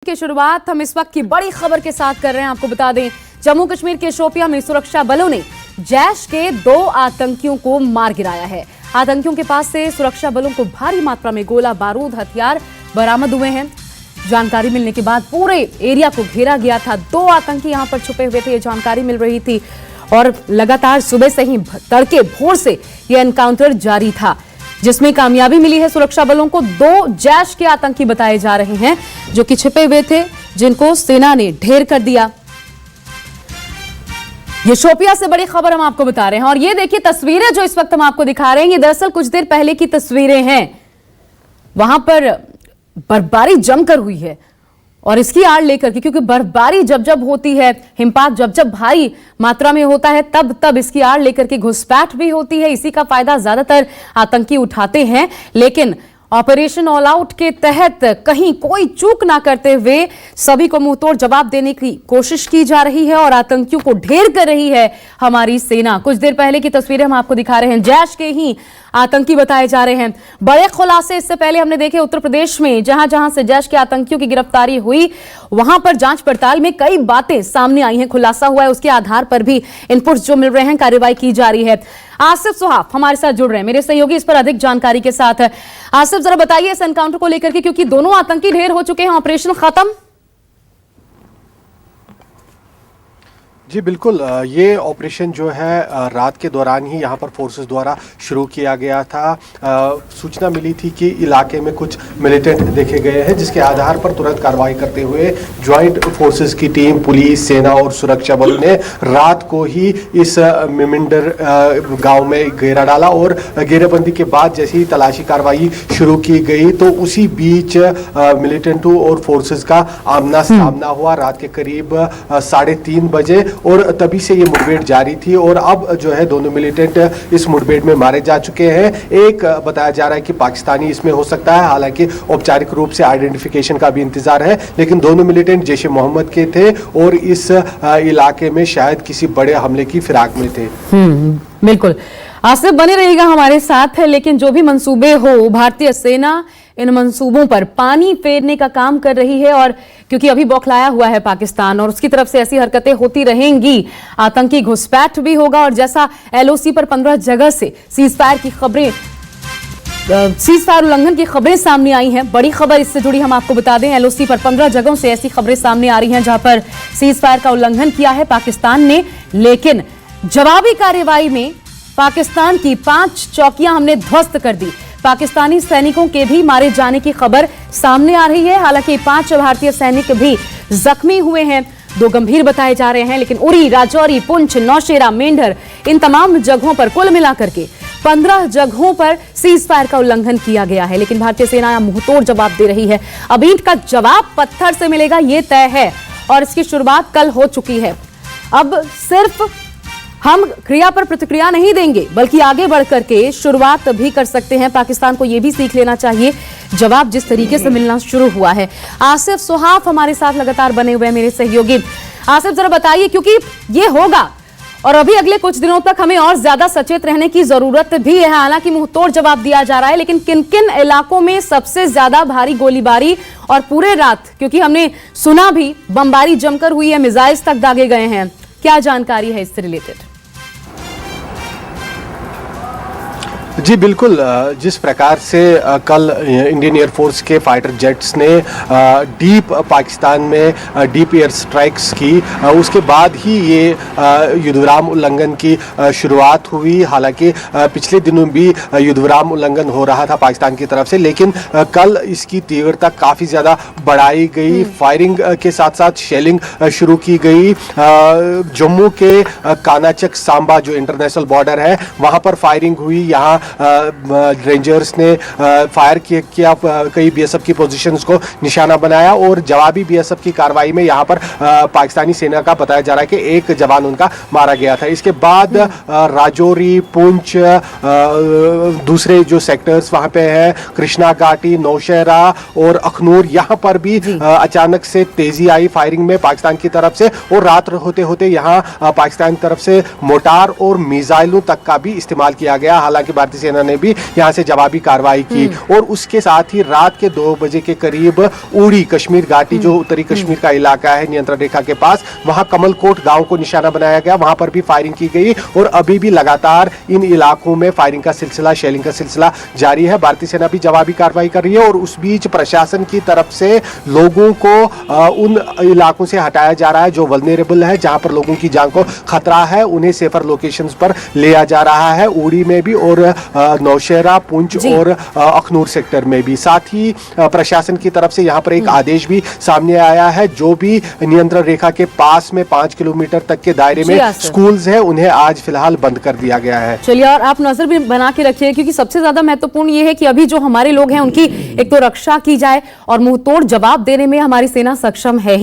की शुरुआत हम इस वक्त की बड़ी खबर के साथ कर रहे हैं। आपको बता दें, जम्मू कश्मीर के शोपियां में सुरक्षा बलों ने जैश के 2 आतंकियों को मार गिराया है। आतंकियों के पास से सुरक्षा बलों को भारी मात्रा में गोला बारूद हथियार बरामद हुए हैं। जानकारी मिलने के बाद पूरे एरिया को घेरा गया था। 2 आतंकी यहां पर छुपे हुए थे, ये जानकारी मिल रही थी और लगातार सुबह से ही तड़के भोर से यह एनकाउंटर जारी था, जिसमें कामयाबी मिली है सुरक्षा बलों को। 2 जैश के आतंकी बताए जा रहे हैं जो कि छिपे हुए थे, जिनको सेना ने ढेर कर दिया। ये शोपिया से बड़ी खबर हम आपको बता रहे हैं और ये देखिए तस्वीरें जो इस वक्त हम आपको दिखा रहे हैं, ये दरअसल कुछ देर पहले की तस्वीरें हैं। वहां पर बर्फबारी जमकर हुई है और इसकी आड़ लेकर के, क्योंकि बर्फबारी जब जब होती है, हिमपात जब जब भारी मात्रा में होता है, तब तब इसकी आड़ लेकर के घुसपैठ भी होती है। इसी का फायदा ज्यादातर आतंकी उठाते हैं, लेकिन ऑपरेशन ऑल आउट के तहत कहीं कोई चूक ना करते हुए सभी को मुंहतोड़ जवाब देने की कोशिश की जा रही है और आतंकियों को ढेर कर रही है हमारी सेना। कुछ देर पहले की तस्वीरें हम आपको दिखा रहे हैं, जैश के ही आतंकी बताए जा रहे हैं। बड़े खुलासे इससे पहले हमने देखे उत्तर प्रदेश में, जहां जहां से जैश के आतंकियों की गिरफ्तारी हुई, वहां पर जांच पड़ताल में कई बातें सामने आई हैं, खुलासा हुआ है। उसके आधार पर भी इनपुट्स जो मिल रहे हैं, कार्रवाई की जा रही है। आसिफ सुहाफ हमारे साथ जुड़ रहे हैं, मेरे सहयोगी इस पर अधिक जानकारी के साथ है। आसिफ, जरा बताइए इस एनकाउंटर को लेकर के, क्योंकि दोनों आतंकी ढेर हो चुके हैं, ऑपरेशन खत्म। जी बिल्कुल, ये ऑपरेशन जो है रात के दौरान ही यहाँ पर फोर्सेस द्वारा शुरू किया गया था। सूचना मिली थी कि इलाके में कुछ मिलिटेंट देखे गए हैं, जिसके आधार पर तुरंत कार्रवाई करते हुए ज्वाइंट फोर्सेस की टीम, पुलिस, सेना और सुरक्षा बलों ने रात को ही इस मिमिंडर गांव में घेरा डाला और घेरेबंदी के बाद जैसे ही तलाशी कार्रवाई शुरू की गई तो उसी बीच मिलिटेंटों और फोर्सेस का आमना सामना हुआ रात के करीब 3:30 बजे, और तभी से ये मुठभेड़ जारी थी और अब जो है दोनों मिलिटेंट इस मुठभेड़ में मारे जा चुके हैं। एक बताया जा रहा है कि पाकिस्तानी इसमें हो सकता है, हालांकि औपचारिक रूप से आइडेंटिफिकेशन का भी इंतजार है, लेकिन दोनों मिलिटेंट जैश ए मोहम्मद के थे और इस इलाके में शायद किसी बड़े हमले की फिराक में थे। बिल्कुल आसिफ, बने रहेगा हमारे साथ है। लेकिन जो भी मंसूबे हो, भारतीय सेना इन मंसूबों पर पानी फेरने का काम कर रही है, और क्योंकि अभी बौखलाया हुआ है पाकिस्तान और उसकी तरफ से ऐसी हरकतें होती रहेंगी, आतंकी घुसपैठ भी होगा। और जैसा एलओसी पर 15 जगह से सीजफायर की खबरें, सीजफायर उल्लंघन की खबरें सामने आई हैं। बड़ी खबर इससे जुड़ी हम आपको बता दें, एलओसी पर 15 जगहों से ऐसी खबरें सामने आ रही हैं जहां पर सीजफायर का उल्लंघन किया है पाकिस्तान ने, लेकिन जवाबी कार्रवाई में पाकिस्तान की 5 चौकियां हमने ध्वस्त कर दी। पाकिस्तानी सैनिकों के भी मारे जाने की खबर सामने आ रही है। हालांकि 5 भारतीय सैनिक भी जख्मी हुए हैं, 2 गंभीर बताए जा रहे हैं। लेकिन उरी, राजौरी, पुंछ, नौशेरा, मेंढर, इन तमाम जगहों पर कुल मिलाकर के 15 जगहों पर सीज फायर का उल्लंघन किया गया है। लेकिन भारतीय सेना मुंहतोड़ जवाब दे रही है। अब ईंट का जवाब पत्थर से मिलेगा, यह तय है और इसकी शुरुआत कल हो चुकी है। अब सिर्फ हम क्रिया पर प्रतिक्रिया नहीं देंगे, बल्कि आगे बढ़कर के शुरुआत भी कर सकते हैं। पाकिस्तान को यह भी सीख लेना चाहिए, जवाब जिस तरीके से मिलना शुरू हुआ है। आसिफ सुहाफ हमारे साथ लगातार बने हुए हैं, मेरे सहयोगी। आसिफ, जरा बताइए, क्योंकि ये होगा और अभी अगले कुछ दिनों तक हमें और ज्यादा सचेत रहने की जरूरत भी है। हालांकि मुंहतोड़ जवाब दिया जा रहा है, लेकिन किन किन इलाकों में सबसे ज्यादा भारी गोलीबारी और पूरे रात, क्योंकि हमने सुना भी बमबारी जमकर हुई है, मिसाइल्स तक दागे गए हैं, क्या जानकारी है इससे रिलेटेड? जी बिल्कुल, जिस प्रकार से कल इंडियन एयरफोर्स के फाइटर जेट्स ने डीप पाकिस्तान में डीप एयर स्ट्राइक्स की, उसके बाद ही ये युद्धविराम उल्लंघन की शुरुआत हुई। हालांकि पिछले दिनों भी युद्धविराम उल्लंघन हो रहा था पाकिस्तान की तरफ से, लेकिन कल इसकी तीव्रता काफ़ी ज़्यादा बढ़ाई गई। फायरिंग के साथ साथ शेलिंग शुरू की गई। जम्मू के कानाचक सांबा जो इंटरनेशनल बॉर्डर है, वहाँ पर फायरिंग हुई। यहाँ रेंजर्स ने फायर किया, कई बीएसएफ की पोजीशंस को निशाना बनाया और जवाबी बीएसएफ की कार्रवाई में यहाँ पर पाकिस्तानी सेना का बताया जा रहा है कि एक जवान उनका मारा गया था। इसके बाद राजौरी, पुंछ, दूसरे जो सेक्टर्स वहाँ पे हैं, कृष्णा घाटी, नौशहरा और अखनूर, यहाँ पर भी अचानक से तेजी आई फायरिंग में पाकिस्तान की तरफ से, और रात होते होते यहाँ पाकिस्तान की तरफ से मोटार और मिसाइलों तक का भी इस्तेमाल किया गया। हालांकि भारतीय भारतीय सेना ने भी यहाँ से जवाबी कार्रवाई की। और उसके साथ ही रात के 2 बजे के करीब उड़ी कश्मीर घाटी, जो उत्तरी कश्मीर का इलाका है नियंत्रण रेखा के पास, वहां कमलकोट गांव को निशाना बनाया गया, वहां पर भी फायरिंग की गई और अभी भी लगातार इन इलाकों में फायरिंग का सिलसिला, शेलिंग का सिलसिला जारी है। भारतीय सेना भी जवाबी कार्रवाई कर रही है और उस बीच प्रशासन की तरफ से लोगों को उन इलाकों से हटाया जा रहा है जो वल्नरेबल है, जहां पर लोगों की जान को खतरा है, उन्हें सेफर लोकेशंस पर लिया जा रहा है, उड़ी में भी और नौशेरा, पुंछ और अखनूर सेक्टर में भी। साथ ही प्रशासन की तरफ से यहां पर एक आदेश भी सामने आया है, जो भी नियंत्रण रेखा के पास में 5 किलोमीटर तक के दायरे में स्कूल्स हैं, उन्हें आज फिलहाल बंद कर दिया गया है। चलिए, और आप नजर भी बना के रखिए, क्योंकि सबसे ज्यादा महत्वपूर्ण ये है कि अभी जो हमारे लोग हैं उनकी एक तो रक्षा की जाए और मुंहतोड़ जवाब देने में हमारी सेना सक्षम है।